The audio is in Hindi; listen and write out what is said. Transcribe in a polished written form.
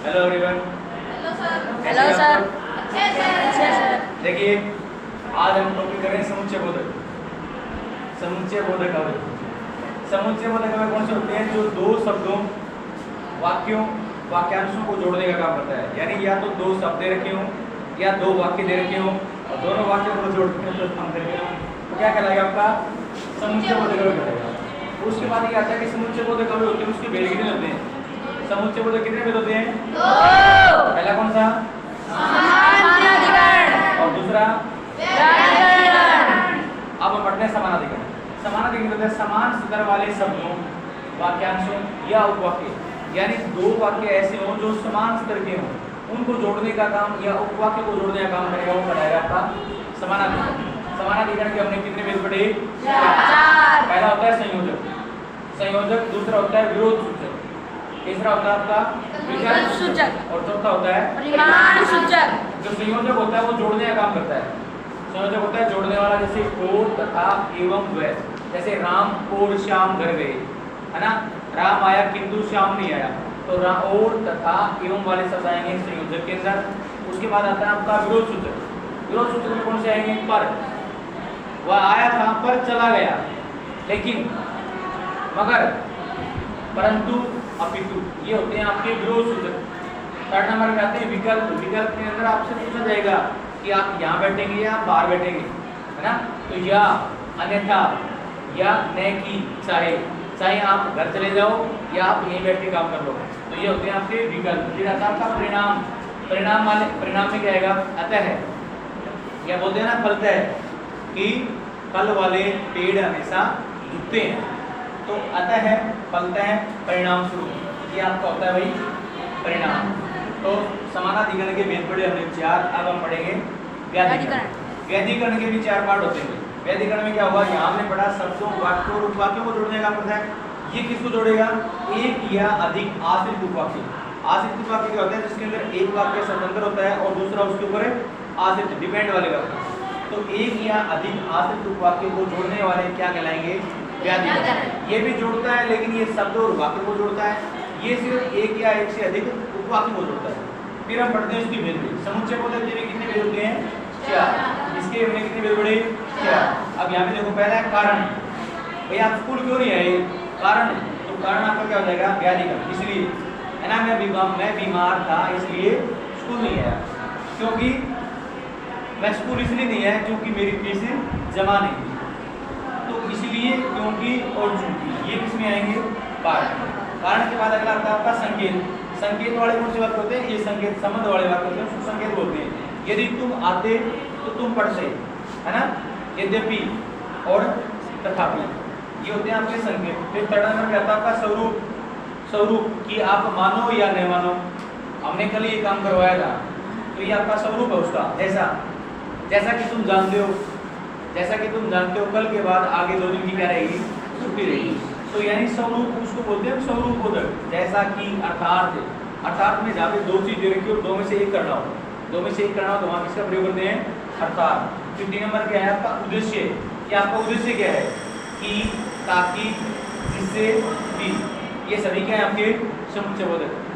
Hello everyone. Hello sir. Hello sir. अच्छे सर। देखिए, आज हम टॉपिक करें समुच्चय बोधक। समुच्चय बोधक अवयव। समुच्चय बोधक अवयव कौन से होते हैं? जो दो शब्दों, वाक्यों, वाक्यांशों को जोड़ने का काम करता है। यानी या तो दो शब्द दे रखे हों या दो वाक्य दे रखे हों और दोनों वाक्यों को जोड़ने का काम करेगा तो क्या कहलाएगा? आपका समुच्चय बोधक अवयव कहलाएगा। उसके बाद ये आता है कि समुच्चय बोधक अवयव होते हैं, उसके भेद कितने होते हैं? समुच्चय बोधक कितने भेद होते हैं? दो। पहला कौन सा? समानाधिकरण और दूसरा? व्याकरण। अब हम पढ़ते हैं समानाधिकरण। समानाधिकरण होता है समान स्तर वाले शब्दों, वाक्यांशों या उपवाक्य, यानी दो वाक्य ऐसे हों जो समान स्तर के हों, उनको जोड़ने का काम या उपवाक्य को जोड़ने का काम करेगा, वो बनाएगा आपका समानाधिकरण। समानाधिकरण के हमने कितने भेद पढ़े? चार। पहला होता है संयोजक, संयोजक। दूसरा होता है विरोध सूचक। तीसरा होता है आपका विकल्प सूचक और चौथा होता है परिमाण सूचक। जो संयोजक होता है वो जोड़ने का काम करता है। संयोजक होता है जोड़ने वाला, जैसे और, तथा, एवं, व। जैसे राम और श्याम घर गए, है ना? राम आया किंतु श्याम नहीं आया, तो और, तथा, एवं वाले शब्द आएंगे संयोजक के अंदर। उसके बाद आता है आपका विरोध सूचक। विरोध सूचक में कौन से आएंगे? पर। वह आया था पर चला गया, लेकिन, मगर, परंतु, अपितु, ये होते हैं आपके विरोध सूचक। थर्ड नंबर पे आते हैं विकल्प। विकल्प के अंदर आपसे पूछा जाएगा कि आप यहाँ बैठेंगे या बाहर बैठेंगे, है ना? तो या, अन्यथा, या न की, चाहे, चाहे आप घर चले जाओ या आप यहीं बैठ के काम कर लो, तो ये होते हैं आपके विकल्प। फिर आता है आपका परिणाम। परिणाम वाले, परिणाम में क्या आएगा? अतः है, क्या बोलते हैं ना, फलतः है कि फल वाले पेड़ हमेशा झुकते हैं, तो अतः है, फलतः है, परिणाम स्वरूप, ये आपका होता है भाई परिणाम। तो समानाधिकरण के भेद पढ़े हमने चार। अब हम पढ़ेंगे व्याधिकरण। व्याधिकरण के भी चार पार्ट होते हैं। व्याधिकरण में क्या होगा? यहाँ हमने पढ़ा शब्दों, वाक्यों और उपवाक्यों को जोड़ने का काम करता है। ये किसको जोड़ेगा? एक या अधिक आश्रित उपवाक्य। आश्रित उपवाक्य क्या होता है? जिसके अंदर एक वाक्य स्वतंत्र होता है और दूसरा उसके ऊपर आश्रित, डिपेंड वाले वाक्य। तो एक या अधिक आश्रित उपवाक्य को जोड़ने वाले क्या कहलाएंगे? व्याधिकरण। ये भी जोड़ता है, लेकिन ये शब्द और वाक्य को जोड़ता है। ये सिर्फ एक या एक से अधिक उपवाक्य को जोड़ता है। फिर हम पढ़ते हैं इसकी भेद। समुच्चय बोधक के भी कितने भेद होते हैं? चार। इसके हमने कितने भेद पढ़े? चार। अब यहाँ पे देखो, पहला है कारण। भाई आप स्कूल क्यों नहीं आए? कारण। तो कारण आपका क्या हो जाएगा? व्याधिकरण। इसलिए, है ना, मैं बीमार था इसलिए स्कूल नहीं आया। क्योंकि मैं स्कूल इसलिए नहीं आया क्योंकि मेरी फीस जमा नहीं थी। तो इसलिए, क्योंकि और चूंकि, ये किसमें आएंगे? कारण। कारण के बाद अगला आता है आपका संकेत। संकेत वाले कौन से वाक्य होते हैं? ये संकेत संबंध वाले वाक्य होते हैं, उसको संकेत बोलते हैं। यदि तुम आते तो तुम पढ़ते, है ना? यद्यपि और तथापि, ये होते हैं आपके संकेत। फिर थर्ड नंबर पे आता है आपका स्वरूप। स्वरूप कि आप मानो या नहीं मानो, हमने कल ये काम करवाया था, तो ये आपका स्वरूप है उसका। जैसा कि तुम जानते हो, जैसा कि तुम जानते हो, कल के बाद आगे 2 दिन की क्या रहेगी? छुट्टी रहेगी। तो यानी स्वरूप उसको बोलते हैं स्वरूप बोधक। जैसा कि, अर्थात, अर्थात में जहाँ पे दो चीज दे रखी हो, दो में से एक करना हो, दो में से एक करना हो, तो वहाँ किसका प्रयोग करते हैं? अर्थात। फिर 3 नंबर क्या है आपका? उद्देश्य। कि आपका उद्देश्य क्या है? कि, ताकि, जिससे भी, ये सभी क्या है आपके समुच्चय बोधक।